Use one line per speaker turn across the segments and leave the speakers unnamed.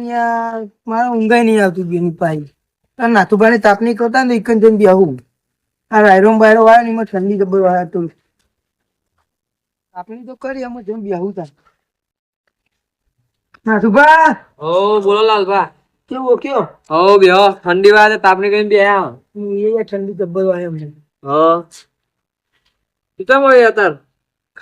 યાર મારે ઊંઘાઈ નહીં આવતું બેની પાઈ નાથુભાઈ તાપની કરતા ને એક જણ બેહું આ રાયરોમ બાયરો વાળા ને એમાં ઠંડી જબર વાળા તો તાપની તો કરી એમાં જણ બેહું તા નાથુભા
ઓ બોલો લાલભા
કેવો કયો
ઓ બેહો ઠંડી વાળે તાપની કઈ બેહ્યા
એ ઠંડી જબર વાળે અમને
તીતા મળે અત્યાર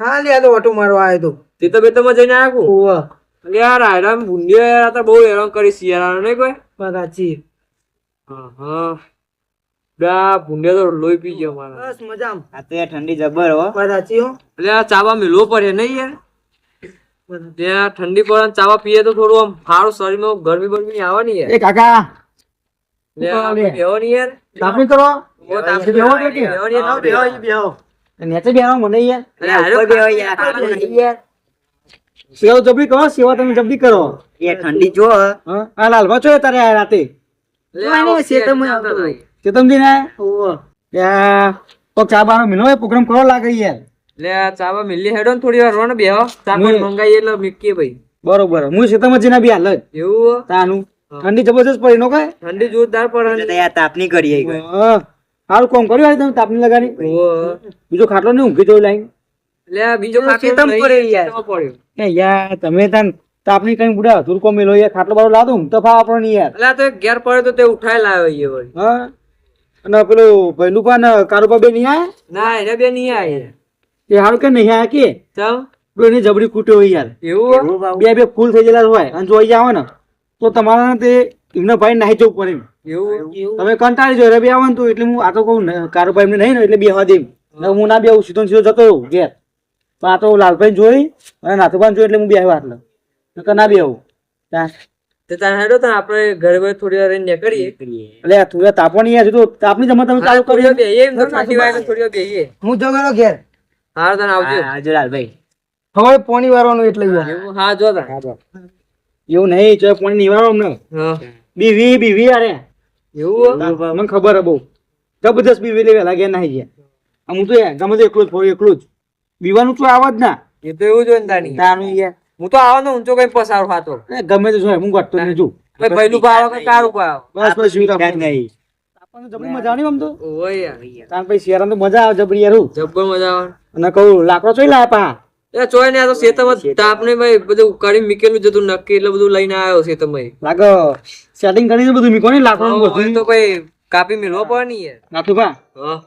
ખાલી આ તો ઓટો મારવા આવ્યો તો
તીતા બેતામાં જઈને આવ્યા કુ
ઓવા
અરે યાર આયરામ ભૂંડિયો યાર આ તો બહુ હેરાન કરી શિયાળાનો નહીં કોઈ
સાચી
હા બા ભૂંડિયો તો લોહી પી ગયો મારા
બસ મજામ
આ તો યાર ઠંડી જબર હો
સાચી હો
એટલે આ ચાવા મિલવો પડે નહીં યાર ત્યાં ઠંડી પડે ને ચાવા પીએ તો થોડું આમ સારું શરીરમાં ગરમી બરમી આવે ને યાર
એ કાકા
એટલે આપણે બેહો ને યાર
તાપની કરો
ઓ તાપની
બેહો
બેહો
કે?
ને યાર.
બેહો બેહો નીચે બેહો મને યાર
અરે હાલો
ઉપર બેહો યાર.
યાર
સેવા જબરી કરો સેવા તમે જબરી કરો
એ ઠંડી જો હ.
હા આ લાલભા છો તારે આ રાતે ચેતમજી ને ત્યાં કોક ચા બાનો મિલો એ પ્રોગ્રામ કરો લાગે યાર
લે આ ચાવા મિલી હેડો ને થોડી વાર રોને બેહો ચા પાણી મંગાઈએ એટલે મૂકીએ ભાઈ
બરોબર હું ચેતમજી ના બી હાલ જ
એવું
તાનું ઠંડી જબરજસ્ત પડી નો કઈ
ઠંડી જોરદાર પડે
એટલે તો યાર તાપની કરીએ કોઈ.
સારું કોમ કર્યું આજે તમે તાપની લગાડી બીજો ખાટલો ને ઊંઘી જવું લાઈન
લે આ બીજો ખાટલો
ચેતમ
નહીં,
પડે યાર.
ચેતમ પડ્યો.
એ યાર તમે તાન તાપની કઈ બુડા અધૂર કોમ મેલો યાર ખાટલો બારો લાદો તો ફાવ આપણો નહીં યાર
એટલે આ તો એક ઘેર પડે તો તે ઉઠાઈ લાવ્યો ઈ વળી.
હા અને પેલું ભૈલું પણ કારોબા બે નહીં આયા
ના એને બે નહીં આયા
એ હારું કે નહીં આયા કે
ચમ
પેલું એની જબરી કૂટ્યો હોય યાર
એવું
એવું બાબુ.
બે બે ફૂલ થઈ ગયેલા હોય અને જોઈ જાવ ને તો તમારા તે એમના ભાઈ નાહી જવું પડે એમ.
એવું
તમે કંટાળી જો બે આવો ને તો એટલે હું આ તો કહું ને કારોબાર એમને નહીં ને એટલે બે હવા દેમ હું ના બે આવું સીધો ને સીધો જતો રહું ઘેર પણ આ તો લાલભાઈ જોઈ અને નાથુભાઈ જોઈ એટલે હું બે આવ્યો આટલો નકર ના બે આવું
તે તાર હેડો તો આપણે ઘરે ઘરે થોડી વાર રહીને નીકળીએ
એટલે થોડા તાપવાની યાર તો તાપની જમા તમે ચાલુ
થોડી વાર
કરી
બેહીએ એમ તો ઠંડી વાગે થોડી વાર બેહીએ
હું જો ગયો ઘેર
હાર તને આવજો
હા, જો લાલભાઈ.
હવે પોણી વારવાનું એટલે
એવું હા જો તા
એવું નહીં ચાલ પોણી નિવારો અમને
હા
બીવી અરે
એવું
મને ખબર હે બહુ જબરદસ્ત બીવી લેવા લાગે ના ગયા આમ હું તો યાર ગમે તે એકલું જ ફોડું એકલું જ બીવાનું તો આવ જ ના
એ તો એવું જોઈને તાની
તાનું યાર
હું તો આવાનો ઊંચો કઈ પસાર ખાતો
એ ગમે તે જોય હું ગટતો નહીં જો
ભાઈ પહેલું પાવ કે કારું પાવ
બસ બસ વીરા
ઠંડ નહીં.
આપણને જબરી મજા આવની આમ તો
ઓય યાર
તાન પછી શેરામ તો મજા આવે જબરી યાર હું.
જબ્બર મજા આવે
અને કહું લાકડો ચોઈ લાયા પા
એ ચોય ને આ તો શેતમાં તાપને ભાઈ બધું કરી મૂકેલું જતું નક્કી એટલે બધું લઈને આવ્યો શેતમાં
લાગે સેટિંગ કરીને બધું મીકો ને લાકડો
હવે
બધું
તો ભાઈ કાપી મેળવો પડે ને યાર
નાથુભા
હા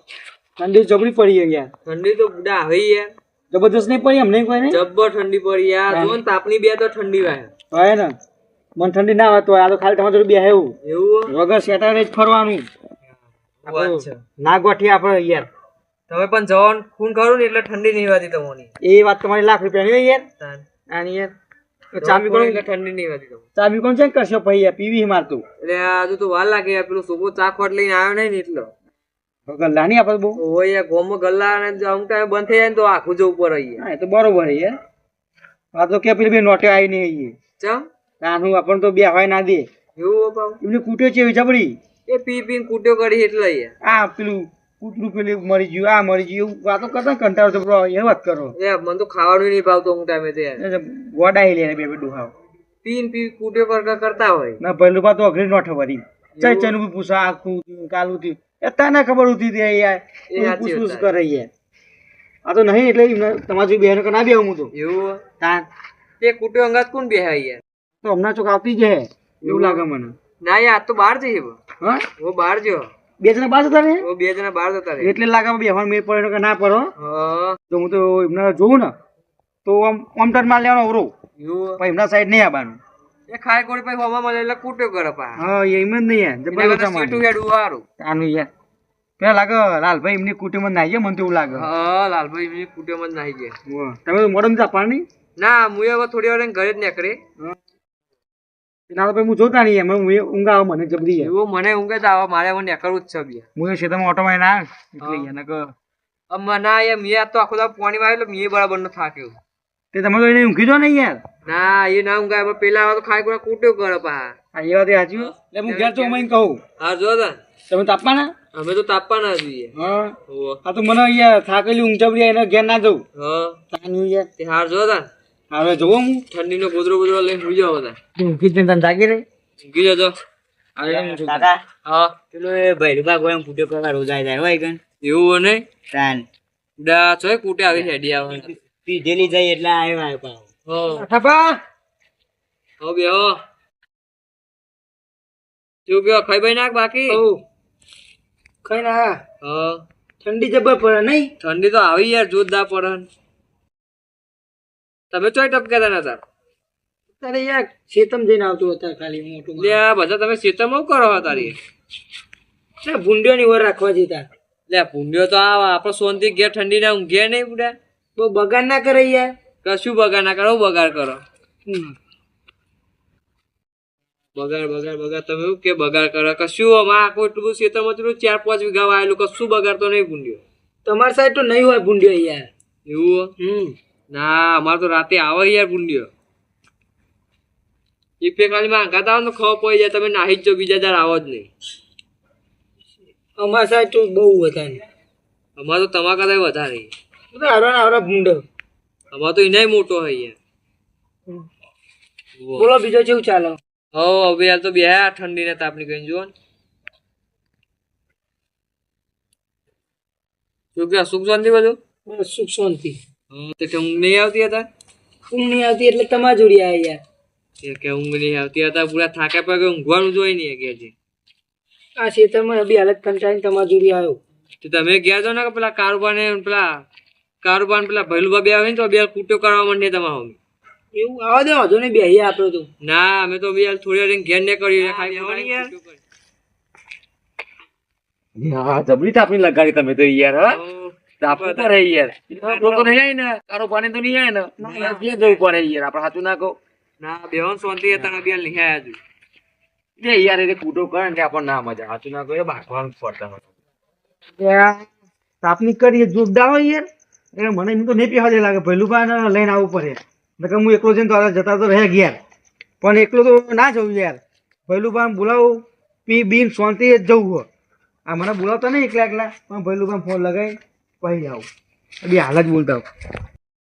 ઠંડી જબરી પડી છે યાર
ઠંડી તો બુડા આવે યાર
જબરદસ્ત નહીં પડી અમને કોઈ નહીં
જબ્બર ઠંડી પડી યાર જો ને તાપની બે તો ઠંડી વાય
હોય ને મને ઠંડી ના આવે તો આ તો ખાલી તમારે જોડે બેહે એવું
એવું
વગર સેટારે જ ફરવાનું
વાત છે
ના ગોઠી આપણે યાર
તમે પણ જવાનું ખૂન ખરું ને એટલે ઠંડી નહીં વાતી તમને
એ વાત તમારી લાખ રૂપિયાની હોય યાર આની યાર તો ચાબી કોણ
એટલે ઠંડી નહીં વાતી તમને
ચાબી કોણ ચેક કરશો ભાઈ યાર પીવી મારતું
એટલે આજુ તો વાર લાગે યાર પેલું છોકરો ચાખવટ લઈને આવ્યો નહીં ને એટલો
ગલ્લા નહીં આપણે બહુ
ઓય યાર ગોમમાં ગલ્લા ને જો અમુક ટાઈમે બંધ થઈ જાય ને તો આખું જવું પડે યાર
હા એ તો બરોબર છે યાર આ તો કે પેલી બે નોટે આવી નહીં આવીએ
ચમ
આનું આપણને તો બે હવાય ના દે
એવું બાપા
એમને કૂટ્યો છે એવી જબરી
એ પી પીને કૂટ્યો કરી એટલે યાર
આ પેલું કૂતરું પેલું મરી ગયું આ મરી ગયું એવું વાતો કરતા ને કંટાળો તો બરો એ વાત કરો
એ મને તો ખાવાનું નહીં ભાવતો અમુક ટાઈમે તો યાર
ગોડા લે બે બે ડુહાવ
પીને પી કૂટ્યો કરતા હોય
ના પહેલું પા તો અઘરી નોઠ વરી ચઈ ચઈ બી પૂછા આખું કાલું થયું એ તને ખબર હતી તે યાર
એ સાચી
પૂછ
વાત.
કરે યાર આ તો નહીં એટલે તમારી બહેનો કે ના બે હું તો
એવું
તાન
તે કૂટ્યો અંગાત કોણ બેહાય યાર
તો હમણાં ચોક આવતી જ હે એવું લાગે મને
ના યાર આ તો બહાર જઈએ બો.
હા
ઓ બહાર જો
બે જણા બાજુ તારે
ઓ બે જણા બહાર જતા રહે
એટલે લાગે બેહવાનું મેળ પડે કે ના પડો
હા
તો હું તો એમને જોઉં ને તો આમ આમ ટર્ન માર લેવાનો અવરો
એવું
પણ એમના સાઈડ નહીં આવવાનું
એ ખાઈ કોડી પછી હવા મળે એટલે કૂટ્યો કરે પા
હા એમ જ નહીં યાર
એના
જબરદસ્ત
કરતા સીટું હેડવું સારું
આનું યાર પેલા લાગે લાલભાઈ એમની કુટુંબ નાઈ જાય મને તો એવું લાગે
હા લાલભાઈ એમની કૂટ્યોમાં જ નાહી ગયા
વાહ. તમે તો મોડમ ચાપવાની
ના હું હવે થોડી વાર રહીને ઘરે જ નીકળે
ના તો પછી હું જોતા નહીં એમ હું ઊંઘ આવે મને જબરી યાર
એવું મને ઊંઘે જ આવે મારે હવે નીકળવું જ છે બી
હું એ ખેતરમાં ઓટો મારીને આવે એટલે યાર નકર
ના યાર મેં આ તો આખો દાડો પાણી માં એટલે મેં બરાબર ન થાક્યો
તે તમે તો એને ઊંઘી દો ને યાર
ના એ ના ઊંઘાય હવે પેલા આવે તો ખાઈ કોડા કૂટ્યો કરે પા
આ એ વાત સાચી હો. એટલે હું ઘેર છું હું કહું
હા જો તા
તમે તાપવાના
અમે તો તાપવાના જોઈએ
હા
હોવે.
આ તો મને યાર થાકેલી ઊંઘ જબરી એને ઘેર ના જવું
હા
તાનું યાર
તે હાર જો તા
હવે જોવો હું
ઠંડીનો ગોદરો બોદરો લઈને સુઈ જાઓ બધા.
તું કીધું તને જાગી રહી
ઊંઘી જજો.
કાકા
હા
પેલો એ ભૈરુભા ગોળામાં ફૂટ્યો કરવા રોજ આવી જાય હોય ગણ
એવું હોય નહીં.
તાન
ડા ચોય કૂટે આવી હેડી આવે.
પીધેલી જાય એટલે આવ્યો પાવ
હો
ઠપા
હો બેહો. શું બેહો ખાઈ બાઈ નાખ બાકી.
કઈ ના
હા
ઠંડી જબર પડે નહીં
ઠંડી તો આવી યાર જોરદાર પડે. તમે ચોય ટપકેતા નતા.
તારે યાર શેતમ જઈને આવતો હતા ખાલી મોટું
લે આ બધા તમે શેતરમાં શું કરો છો તારી.
ભૂંડિયોની વર રાખવા જતા
લે ભૂંડ્યો તો આ આપણે સોનથી ઘેર ઠંડી ના ઊંઘે નહીં બુડા.
બહુ બગાડ ના કરે યાર
કશું બગાડ ના કરો બગાડ કરો. બગાડ તમે એવું કે બગાડ કરો કશું અમારે આખું એટલું બધું ખેતરમાં એટલું 4-5 વીઘા વાયેલું કશું બગાડતો નહીં ભૂંડ્યો.
તમારી સાઈડ તો નહીં હોય ભૂંડિયો યાર
એવું હો? ના અમારે તો રાતે આવે યાર ભૂંડ્યો. એ પે ખાલી માં આઘાત આવે ને તો ખબર પડી જાય તમે નાહી જ જો બીજા દાડ આવો જ નહીં.
અમારી સાઈડ તો બહુ વધારે
અમારે તો તમારા કરતા વધારે.
આવરા ભૂંડો
અમારે તો એનાય મોટો હોય યાર.
બોલો બીજો કેવું ચાલો
હો હવે યાર તો બે ઠંડી ને તાપની કઈ જુઓ ને. શું કે સુખ શાંતિ બધું
બસ સુખ શાંતિ
તે ઊંઘ નહીં આવતી હતા.
ઊંઘ નહીં આવતી એટલે તમારા જોડી આવ્યા યાર
કે ઊંઘ નહીં આવતી હતા પૂરા થાકે પગે ઊંઘવાનું જોઈ નહીં કે છે.
આ ખેતરમાં બી હાલત કંટાળીને તમારા જોડી આવ્યો
તો તમે ગયા છો ને કે પેલા કારુબાને પેલા ભૈલુબા બે આવે ને તો બે કૂટ્યો કરવા માંડે તમારા મમ્મી.
એવું આવા દે વાંધો નહીં બેહીએ આપણે તો
ના અમે તો બે થોડી વાર ઘેર ને કર્યું ખાઈ જવાની યાર.
જબરી તાપની લગાડી તમે તો યાર હા તાપું કરે યાર લોકો નહીં આવે ને તારો પાણી તો નહીં આવે ને ક્યાં જવું પડે યાર આપણે સાચું ના કહો
ના બેહોન શાંતિ હતા બે લઈ આવ્યા છું.
જે યાર એટલે કૂટો કરે ને આપણને ના મજા સાચું ના કહો એ બાકવાનું પડતા હોય.
તાપની કરીએ જોરદાર હોય યાર એટલે મને એમ તો નહીં પીવા દે લાગે પહેલું પાન લઈને આવવું પડે નકર હું એકલો જઈને તો જતા તો રહે ગયા પણ એકલો તો ના જવું યાર પહેલું પાન બોલાવું પી બીન શાંતિ જ જવું હોય આ મને બોલાવતા નહીં એકલા પણ પહેલું પાન ફોન લગાવી પછી આવું બી હાલ જ બોલતા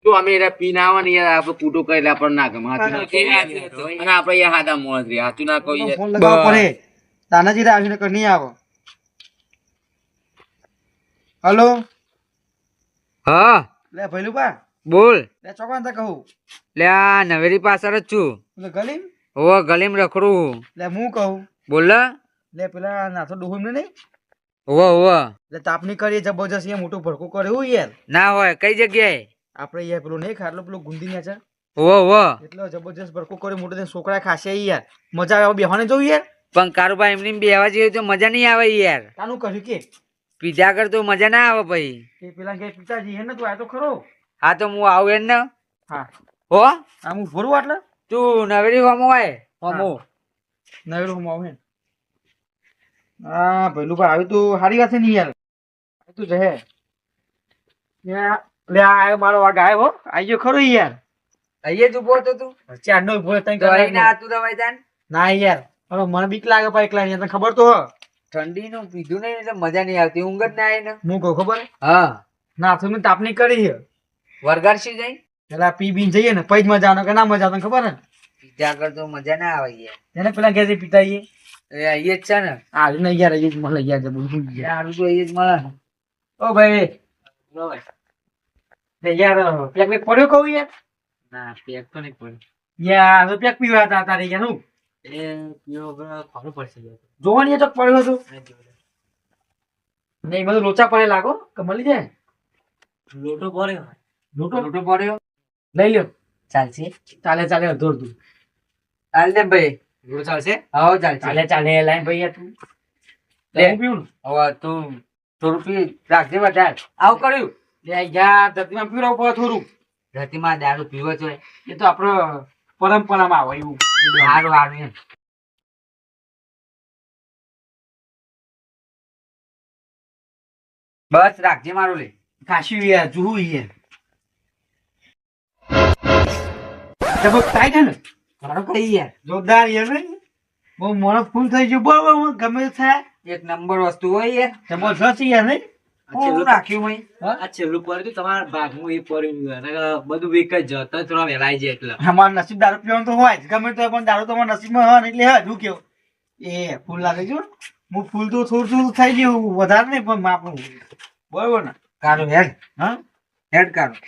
તો અમે એને પીને આવવાની યાર આપણે કૂટો કરે એટલે આપણને ના ગમે સાચું ના કહો અને આપણે યાર હાથા મોણ રહી સાચું ના કહો યાર
ફોન લગાવવો પડે તાનાજી આવીને કર નહીં આવો હલો
હા
લે પહેલું પા
બોલ.
લે ચોકવાન તા કહું
લે આ નવેરી પાછળ જ છું.
એટલે ગલીમ
ઓ ગલીમ રખડું.
લે હું કહું
બોલ.
લે પેલા નાથો ડોહું ને નહીં
ઓવા
એટલે તાપની કરીએ જબરજસ્ત અહીંયા મોટું ભડકું કરે એવું યાર
ના હોય કઈ જગ્યાએ.
આપણે યાર પેલું નહીં ખાટલો પેલો ગુંદી ને છે
ઓવા
એટલો જબરજસ્ત ભડકું કરે મોટું થઈને છોકરા ખાશે યાર મજા આવે બેહવાને જવું યાર
પણ કારુબા એમની બેહવા જઈએ તો મજા નહીં આવે યાર.
તાનું કર્યું કે
પીધા કર તો મજા ના આવે પછી.
એ પેલા કે પિતાજી હે ને તું આ તો ખરો
હા તો હું આવું એમ ને.
હા
હો
આ હું ભરું આટલે
તું નવેરી હોમો હોય હોમો.
નવેલું હું આવું હે હા પેલું પણ આવ્યું તું સારી વાત છે નહીં યાર તું જહે લે આ મારો વાગ આવ્યો આવી ગયો ખરો યાર
અહીંયા જ ઉભો હતો તું.
ચાર નો ઉભો તઈ
તો અહીં ના તું રવાય તાન.
ના યાર હવે મને બીક લાગે પા એકલા તને ખબર તો હ
ઠંડીનું પીધું નહીં એટલે મજા નહીં આવતી ઊંઘ જ ના આવે ને.
હું કહું ખબર
હા
ના તો મેં તાપની કરી છે
વરગાડશી જાય
પેલા પી બીન જઈએ ને પછી જ મજા આવે કે ના મજા આવે તને ખબર ને
પીધા કર તો મજા ના આવે યાર.
એને પેલા ઘેર પિતા એ
એ અહીંયા જ છે ને.
આ ને યાર એ મળે યાર જબું
સારું તો અહીંયા જ મળે ને.
ઓ ભાઈ ને યાર પેક ને પડ્યો કહું યાર
ના પેક તો નહીં પડે.
યાર તો પેક પીવા હતા તારે યાર હું
એ પીવો ખરું પડશે યાર.
જોવાની તો પડ્યો હતો નહીં બધું લોચા પડે લાગો કે મળી જાય
લોટો પડ્યો.
લોટો
લોટો પડ્યો
લઈ લ્યો
ચાલશે.
ચાલે ચાલે અધોર તું
હાલ દે ભાઈ.
લોટો ચાલશે
હા ચાલશે.
ચાલે ચાલે લાઈન ભાઈ યાર તું
લે.
હું પીવું
હવે તું થોડું પી રાખજે વધારે. આવું કર્યું
ને યાર ધરતીમાં પીવડાવવું પડે થોડું
ધરતીમાં દારૂ પીવો જોઈએ.
એ તો આપણો પરંપરામાં આવે એવું
સારું સારું એમ. બસ રાખજે મારું લે.
કાશ્યું યાર જોવું યાર જબક ટાઈટ હે ને
મારું કઈ યાર
જોરદાર યાર ને બહુ મોડો ફૂલ થઈ ગયો બરાબર ગમે તે થાય
એક નંબર વસ્તુ હોય યાર.
જબરજસ્ત યાર નહીં હું નાખ્યું મય? હા?
આ છેલ્લું પડ્યું હતું, તમારા ભાગમાં એ પડ્યું અને બધું વેક જ જતો થોડા વેલાઈ જાય એટલે
અમારું નસીબ દારૂ પીવાનું તો હોય જ. ગમે તો પણ દારૂ તો અમારા નસીબમાં હોય ને એટલે હા શું કેવું એ ફૂલ લાગે છે હો. હું ફૂલ તો થોડું થોડું થઈ ગયું વધારે નહીં પણ માપનું બરોબર ને કાઢો હેડ હા હેડ કાઢો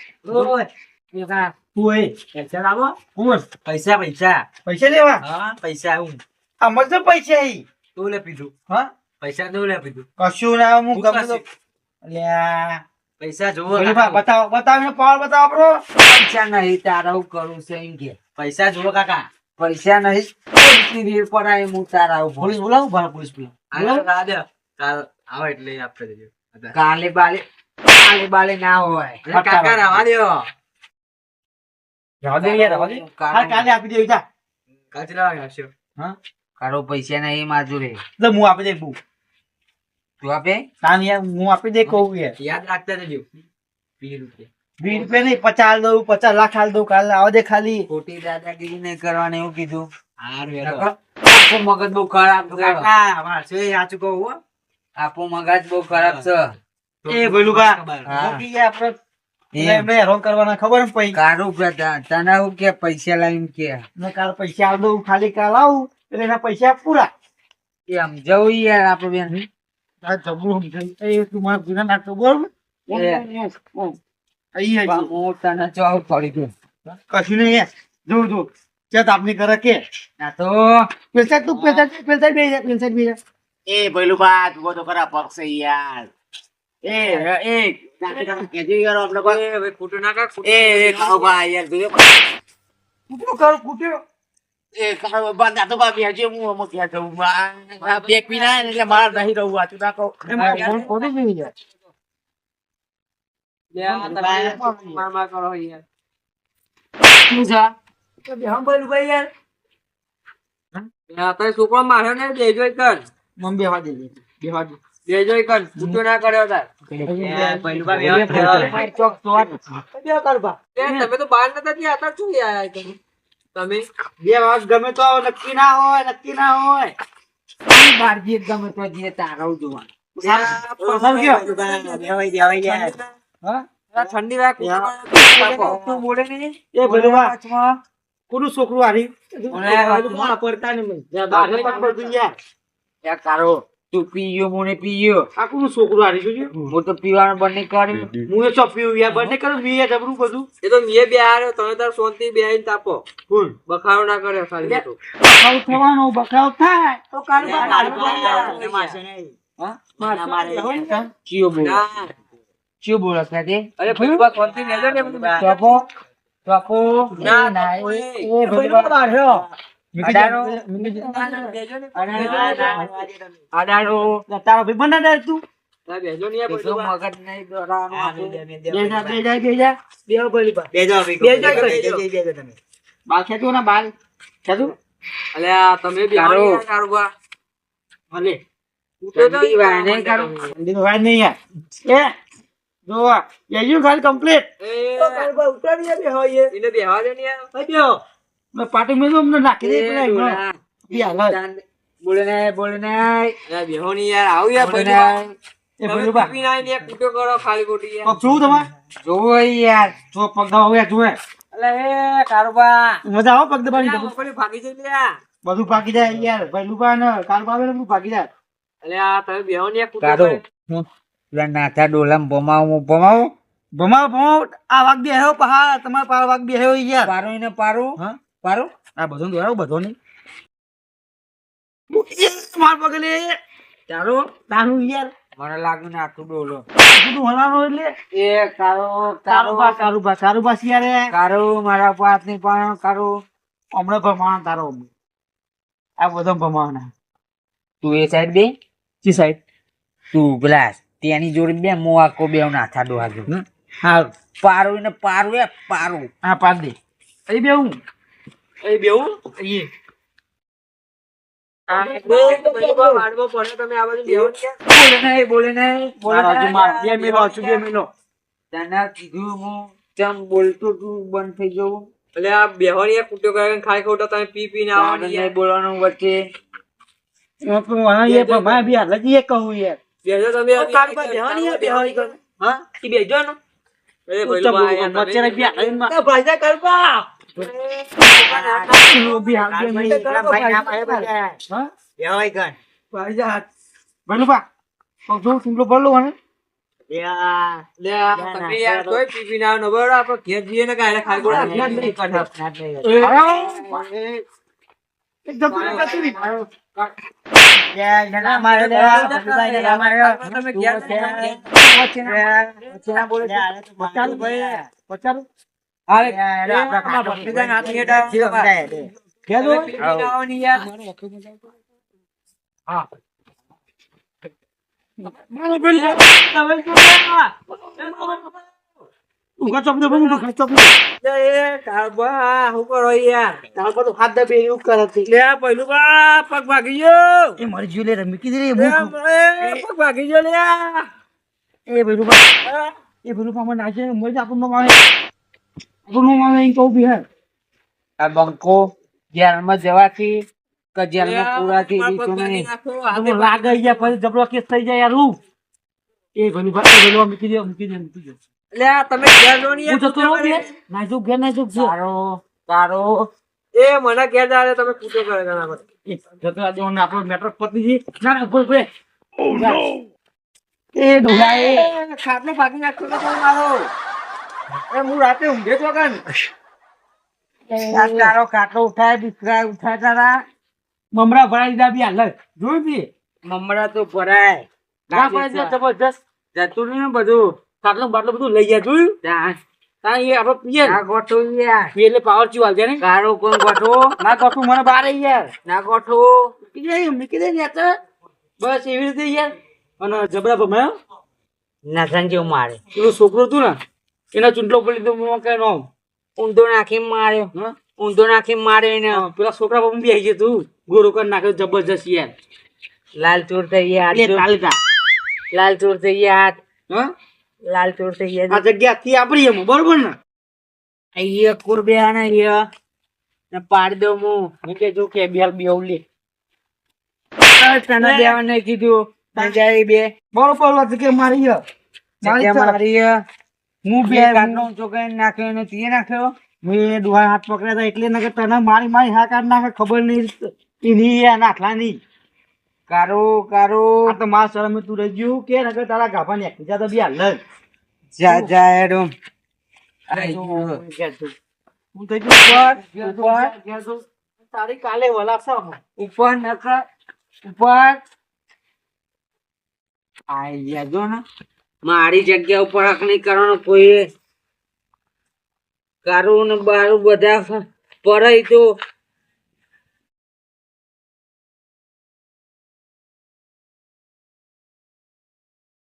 તું એ
પૈસા લાવો
કોણ
પૈસા પૈસા
પૈસા લેવા
હા પૈસા હું
અમારે તો પૈસા ઈ
તું લે પીધું
હા
પૈસા તું લે પીધું
કશું ના હું
તું
ગમે તો
કશું.
અલ્યા
પૈસા જોવો
બતાવો બતાવીને પાવર બતાવો આપણો
પૈસા નહીં તારા કરું છે એમ કે પૈસા જોવો કાકા પૈસા નહીં રેડ પડાય હું તારા
પોલીસ બોલાવું ભાઈ પોલીસ બોલાવું
આવે એટલે આપી દેજો કાલે બાલે ના હોય કાકા રવા દો
જવા દે યાર જવા દે હા કાલે આપી દેવી જા
કાચરા આવશો
હા
કારો પૈસા નહીં માજુરે
તો હું આપી દે બુ
તું આપે
કાન યાર હું આપી દે કહું યાર
યાદ રાખતા રહેજો 20 રૂપિયા
20 રૂપિયા નહીં 50 દઉં 50 લાખ હાલ દઉં કાલે આવા દે ખાલી
ખોટી દાદાગીરી નહીં કરવાની એવું કીધું આપો મગજ બહુ ખરાબ છે
કાકા છે સાચું કહું હો
આપો મગજ બહુ ખરાબ છે
એ ભઈલુબા
હા.
મોટી ગયા આપણે એમને હેરાન કરવાના ખબર ને પૈ
કારું તને હું કે પૈસા લાવીને કે
ને કાલ પૈસા આલ દઉં ખાલી કાલ આવું એટલે એના પૈસા પૂરા
એમ જવું યાર આપડે બેન
આ જબરું સમજાય એ તું મારા ગુના નાખતો બરોબર અહીં
હું તને ચોક પડી ગયું
કશું નહીં યાર જો જો ચેત આપની કરે કે
ના તો
પેસા તું પેસા બે જા
એ ભઈલુબા તું તો ખરા પક્ષ યાર એ કેજી કરો આપણે કોઈ
હવે ખોટું ના કર
એ કાળો ભાઈ યાર તું
કૂટ્યો કર કૂટ્યો
એ કાળો બાંધા તો બાબી હજી હું અમુક ક્યાં જઉં આ બે પીના એટલે માર નહીં રહું આ તું ના કહો
કોને બી જાય
માર કરો યાર
તો બે હમ બોલું ભાઈ યાર
તારે છોકરો મારે ને દેજો કર
મમ બેવા દે બેવા દે
દેજો કર ખોટું ના કર્યો તાર
ભઈલુબા
ચોક ચોક બે કર બા
તમે તો બહાર નતા ગયા હતા શું આયા તમે
બે વાત ગમે તો નક્કી ના હોય
બારજી ગમે તો જે તારો જોવા
પસંદ કયો હા
ઠંડી રાખ તું બોલે નહીં
એ ભઈલુબા કોનું છોકરું હારી પડતા નહીં
યાર તારો તું પીયો મને પીયો
આ કોનું છોકરું હારી શું
હું તો પીવાનું બંને કર્યું
હું એ ચોપ્યું યાર બંને કરું મેં યાર જબરું બધું
એ તો મેં બે હાર્યો તમે તાર શાંતિ બે આવીને તાપો
કોણ
બખાડો ના કર્યો ખાલી ખોટું.
બખાવ થવાનો બખાવ થાય તો
ચિયો બોલો ચિયો બોલો સાથે અરે ભઈબા શાંતિ લેજો ને ચોપો ચોપો ના ના
એ ભઈલુબા બાર્યો
અડાડો અડાડો
તારો ભાઈ બના દે તું
ના બેજો ને યાર મગજ નહીં દોરાવાનું
બાલ ખેતું ના બાલ ખેતું
અલે આ તમે બી
કારો.
કારુબા
ભલે
ઠંડી વાય નહીં કારો
ઠંડી વાત નહીં યાર એ જો યજુ ખાલી કમ્પ્લીટ
એને બેહવા દે ને યાર
મેં પાર્ટી મેં અમને નાખી દે પેલા
બોલે નહીં બેહો ની યાર આવ યાર
બોલે
ભઈબા.
એ ભઈલુબા
પીપી ના ને કૂટો કરો ખાલી ખોટી યાર
પગ જોવું તમારે
જોવો યાર
જો પગ દબાવો યાર જોવે
અલે એ કારુબા
મજા આવે પગ દબાની
ઉપર ભાગી જઈ લ્યા
બધું પાકી જાય યાર ભઈલુબા ને કાલ પાવે બધું પાકી જાય
અલે આ તમે બેહો ને કૂટો
કારો.
કરો.
નાથા ડોલામ ભમાવો
ભમાવો આ વાગ બે હેવો પહા તમારા પાર વાગ બે હેવો યાર
પારો એને પારો
હા
પારો
આ બધો દોરાવ બધો નહીં માર પગલે ચાલો તારું યાર
મને લાગ્યું ને આટલું ડોલો
બધું હલાનો એટલે
એ કારો
કારુબા યાર
કારો મારા પાસ ની પણ કારો
હમણાં ભમાવાનો તારો આ બધો ભમાવાના
તું એ સાઈડ બે
ચી સાઈડ
તું પેલા તેની જોડે બે મો આખો બે નાથા ડોહા ગયો
હા
પારો એને પારો એ પારો
હા પાડ દે અહીં બે હું
એ બેવું
અહીં
વાડવો પડે તમે આ બધું બેહો ને બોલે નહીં
બે મિલો બે મિલો
તને કીધું હું ચમ બોલતો તું બંધ થઈ જવું
એટલે આ બેહો ને કૂટો કરે ખાલી ખોટો તમે પી પી ના
નહીં બોલવાનું વચ્ચે
ભમાય બી હાલ જ કહું યાર
બેસો તમે
ઓ, કાળુબા બેહવાની હે, બેહવાની કર. હા ઈ બેહજો ને
એ ભઈલુબા આયા તમે.
વચ્ચે રહી ગયા લાઈનમાં.
એ ભાઈજા કાળુબા.
હા
બેવાય કર.
ભાઈજા ભલુબા જો સીમલો ભરલો ને
યા.
લે આ તમે યાર કોઈ પીપી ના આવો ને બરોબર આપણે ઘેર જઈએ ને કાંઈ ખાઈ ગોળા
ના,
નહીં કાઢે.
એકદમ
ના મારે લે. ના મારે.
તમે ઘેર હાલે.
આપણા
અમારા ભત્રીજાને હાથ નહીં અડાડો. તમે પીપી ના આવો ને યાર. એ કાળુબા, શું કરો યાર? લે આ ભઈલુબા, પગ ભાગી ગયો.
એ મારી જીવ લે રમી દે
એ પગ ભાગી ગયો લે આ.
એ ભલુબા એ ભલુબા મને નાચે મજા આપણને મારે આપણને મારે એમ કહું બી હે
આ બંકો જેલમાં જવાથી કે જેલમાં પૂરાથી
મારા પગ
રીતો
ભાગી
નહીં.
નાખો.
આ
હાથે
લાગે ગયા પછી જબરો કેસ થઈ જાય યાર હું એ ભલુબા એ ભલુબા મૂકી દે
લે આ તમે ઘેર જો ને
હું
યાર.
જતો રહું ને નાજુક ઘેર નાજુક છે
તારો
એ મને ઘેર જાવે તમે પૂછો કરે ઘણા બધા.
એ જતો આ દેવાનો આપણો મેટર પતી જી ના ના બોલ બોલ એ ડોલા એ
એ ખાટલો ભાગી નાખતો તો તમે મારો. એ હું રાતે ઊંઘે તો કાન.
આ તારો કાટલો ઉઠાય બિસ્તરા ઉઠાય તારા
મમરા ભરાઈ દીધા બી હાલ જોઈ બી
મમરા તો ભરાય.
ના પડે છે જબરજસ્ત
જતું નહીં ને બધું.
કાટલો બાટલો બધું લઈ ગયા જોયું
ત્યાં
તા એ આપણો પીએ
ના ગોઠો યાર.
એટલે પાવર ચી વાલ દે ને
કારો કોણ ગોઠો?
ના કશું મને બારે યાર
ના ગોઠો.
મૂકી દે ને યાર તો. બસ એવી રીતે યાર અને જબરા ભમાયો
નાથન જેવું મારે.
પેલો છોકરો હતું ને એના ચૂંટલો પડી તો હું કઈ નો
ઊંધો નાખી માર્યો.
હા
ઊંધો નાખી માર્યો એને.
પેલા છોકરા પર બી આવી જાય તું ગોરો કરી નાખ્યો જબરજસ્ત યાર
લાલ ચોર થઈ ગયા.
એ તાલિકા
લાલ ચોર થઈ ગયા.
હા
લાલ ચોર થઈ ગયા.
આ જગ્યા થી આપડી એમ બરોબર ને
અહીંયા કુરબે ને અહીંયા ને પાડી દઉં હું.
હું કે જો કે બેલ બેવલી
તને દેવા નહીં કીધું. તને જાય બે
બરોબર વાત કે મારી હે. મારી
જગ્યા
તો-
મારી
હું બે
કાટનો ચોકડી નાખ્યો ને તે નાખ્યો.
મેં ડોહા હાથ પકડ્યા હતા એટલે નકર તને મારી મારી હા કાઢ નાખે ખબર નહીં એની યાર નાખલા નહીં
કારો કારો
આ તો માર શરમે તું રહી ગયું કે નકર તારા ગાભા ને એકબીજા તો બી હાલ જ.
જા જા એડો.
હું થઈ ગયું ઉપર તારી કાલે વલાશે
ઉપર નખર ઉપર આઈ ગયા જો ને. મારી જગ્યા ઉપર હક નહીં કરવાનો કોઈ. કારું ને બારું બધા પડાય તો